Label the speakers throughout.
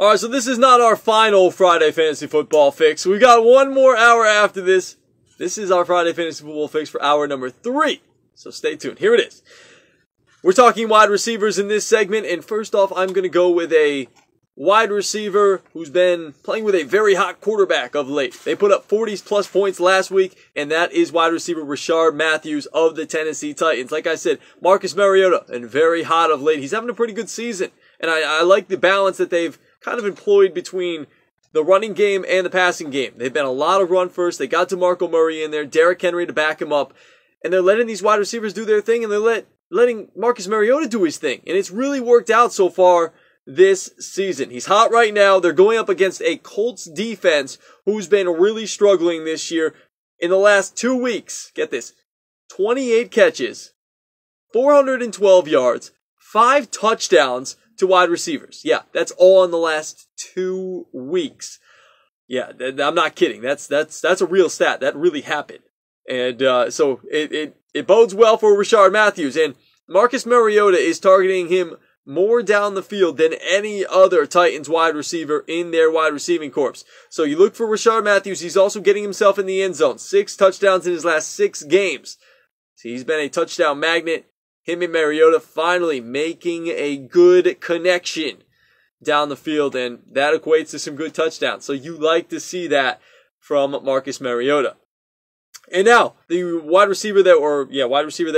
Speaker 1: All right, so this is not our final Friday Fantasy Football Fix. We got one more hour after this. This is our Friday Fantasy Football Fix for hour number 3. So stay tuned. Here it is. We're talking wide receivers in this segment, and first off, I'm going to go with a wide receiver who's been playing with a very hot quarterback of late. They put up 40-plus points last week, and that is wide receiver Rishard Matthews of the Tennessee Titans. Like I said, Marcus Mariota, and very hot of late. He's having a pretty good season, and I like the balance that they've kind of employed between the running game and the passing game. They've been a lot of run first. They got DeMarco Murray in there, Derrick Henry to back him up, and they're letting these wide receivers do their thing, and they're letting Marcus Mariota do his thing. And it's really worked out so far this season. He's hot right now. They're going up against a Colts defense who's been really struggling this year. In the last 2 weeks, get this, 28 catches, 412 yards, 5 touchdowns to wide receivers. Yeah, that's all in the last 2 weeks. Yeah, I'm not kidding. That's a real stat. That really happened. And so it bodes well for Rishard Matthews. And Marcus Mariota is targeting him more down the field than any other Titans wide receiver in their wide receiving corps. So you look for Rishard Matthews. He's also getting himself in the end zone. 6 touchdowns in his last 6 games. So he's been a touchdown magnet. Him and Mariota finally making a good connection down the field, and that equates to some good touchdowns. So you like to see that from Marcus Mariota. And now, the wide receiver that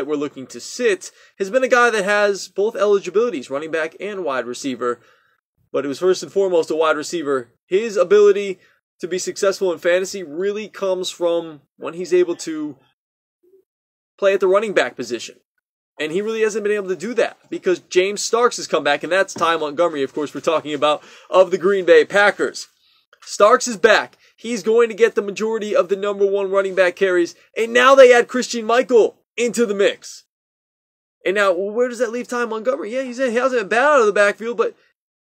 Speaker 1: we're looking to sit has been a guy that has both eligibilities, running back and wide receiver. But it was first and foremost a wide receiver. His ability to be successful in fantasy really comes from when he's able to play at the running back position. And he really hasn't been able to do that because James Starks has come back, and that's Ty Montgomery, of course, we're talking about, of the Green Bay Packers. Starks is back. He's going to get the majority of the number 1 running back carries, and now they add Christian Michael into the mix. And now, where does that leave Ty Montgomery? Yeah, he hasn't been bad out of the backfield, but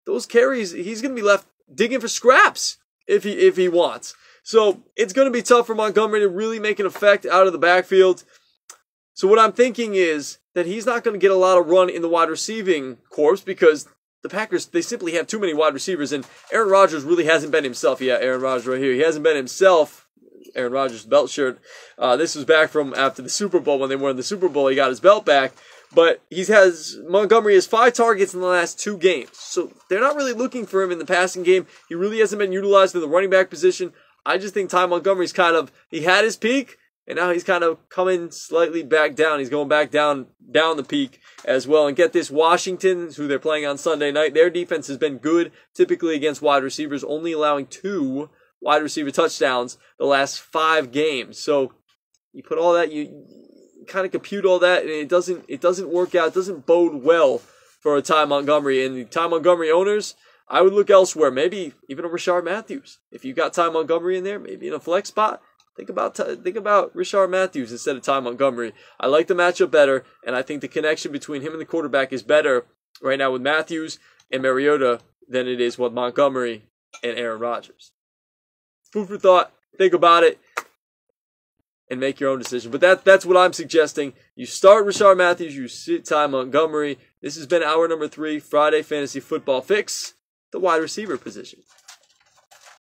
Speaker 1: those carries, he's going to be left digging for scraps if he wants. So it's going to be tough for Montgomery to really make an effect out of the backfield. So what I'm thinking is that he's not going to get a lot of run in the wide receiving corps because the Packers, they simply have too many wide receivers, and Aaron Rodgers really hasn't been himself. Yeah, Aaron Rodgers right here. He hasn't been himself. Aaron Rodgers' belt shirt. This was back from after the Super Bowl. When they won the Super Bowl, he got his belt back. But Montgomery has 5 targets in the last 2 games. So they're not really looking for him in the passing game. He really hasn't been utilized in the running back position. I just think Ty Montgomery's he had his peak, and now he's kind of coming slightly back down. He's going back down the peak as well. And get this, Washington, who they're playing on Sunday night, their defense has been good, typically against wide receivers, only allowing 2 wide receiver touchdowns the last 5 games. So you put all that, you kind of compute all that, and it doesn't work out. It doesn't bode well for a Ty Montgomery. And the Ty Montgomery owners, I would look elsewhere. Maybe even a Rishard Matthews. If you got Ty Montgomery in there, maybe in a flex spot, think about Rishard Matthews instead of Ty Montgomery. I like the matchup better, and I think the connection between him and the quarterback is better right now with Matthews and Mariota than it is with Montgomery and Aaron Rodgers. Food for thought. Think about it and make your own decision. But that's what I'm suggesting. You start Rishard Matthews, you sit Ty Montgomery. This has been hour number 3, Friday Fantasy Football Fix, the wide receiver position.